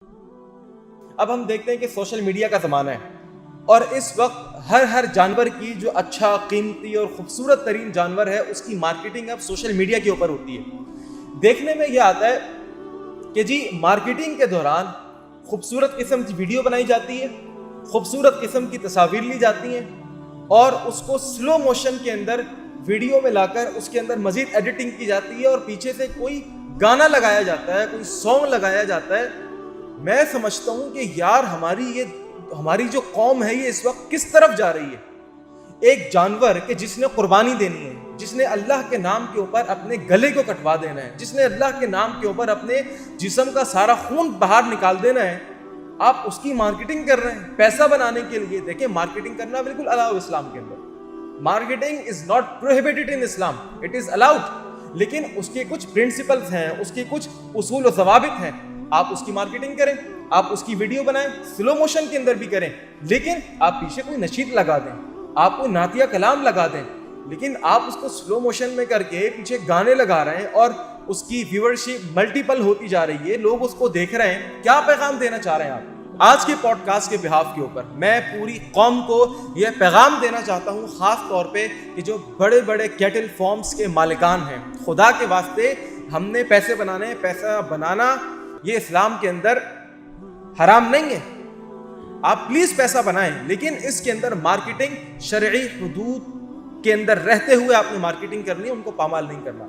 اب ہم دیکھتے ہیں کہ سوشل میڈیا کا زمانہ ہے اور اس وقت ہر جانور کی جو اچھا، قیمتی اور خوبصورت ترین جانور ہے اس کی مارکیٹنگ اب سوشل میڈیا کے اوپر ہوتی ہے۔ دیکھنے میں یہ آتا ہے کہ جی مارکیٹنگ کے دوران خوبصورت قسم کی ویڈیو بنائی جاتی ہے، خوبصورت قسم کی تصاویر لی جاتی ہیں اور اس کو سلو موشن کے اندر ویڈیو میں لا کر اس کے اندر مزید ایڈیٹنگ کی جاتی ہے اور پیچھے سے کوئی گانا لگایا جاتا ہے، کوئی سانگ لگایا جاتا ہے۔ میں سمجھتا ہوں کہ یار ہماری جو قوم ہے یہ اس وقت کس طرف جا رہی ہے۔ ایک جانور کہ جس نے قربانی دینی ہے، جس نے اللہ کے نام کے اوپر اپنے گلے کو کٹوا دینا ہے، جس نے اللہ کے نام کے اوپر اپنے جسم کا سارا خون باہر نکال دینا ہے، آپ اس کی مارکیٹنگ کر رہے ہیں پیسہ بنانے کے لیے۔ دیکھیں مارکیٹنگ کرنا بالکل الاؤ اسلام کے اندر، marketing is not prohibited in Islam, it is allowed, لیکن اس کے کچھ پرنسپلز ہیں، اس کے کچھ اصول و ضوابط ہیں۔ آپ اس کی مارکیٹنگ کریں، آپ اس کی ویڈیو بنائیں، سلو موشن کے اندر بھی کریں، لیکن آپ پیچھے کوئی نشید لگا دیں، آپ کوئی نعتیہ کلام لگا دیں، لیکن آپ اس کو سلو موشن میں کر کے پیچھے گانے لگا رہے ہیں اور اس کی ویورشپ ملٹیپل ہوتی جا رہی ہے، لوگ اس کو دیکھ رہے ہیں۔ کیا پیغام دینا چاہ رہے ہیں آپ؟ آج کے پوڈ کاسٹ کے بہاف کے اوپر میں پوری قوم کو یہ پیغام دینا چاہتا ہوں، خاص طور پہ کہ جو بڑے بڑے کیٹل فارمز کے مالکان ہیں، خدا کے واسطے ہم نے پیسے بنانے، پیسہ بنانا یہ اسلام کے اندر حرام نہیں ہے، آپ پلیز پیسہ بنائیں، لیکن اس کے اندر مارکیٹنگ شرعی حدود کے اندر رہتے ہوئے آپ نے مارکیٹنگ کرنی ہے، ان کو پامال نہیں کرنا۔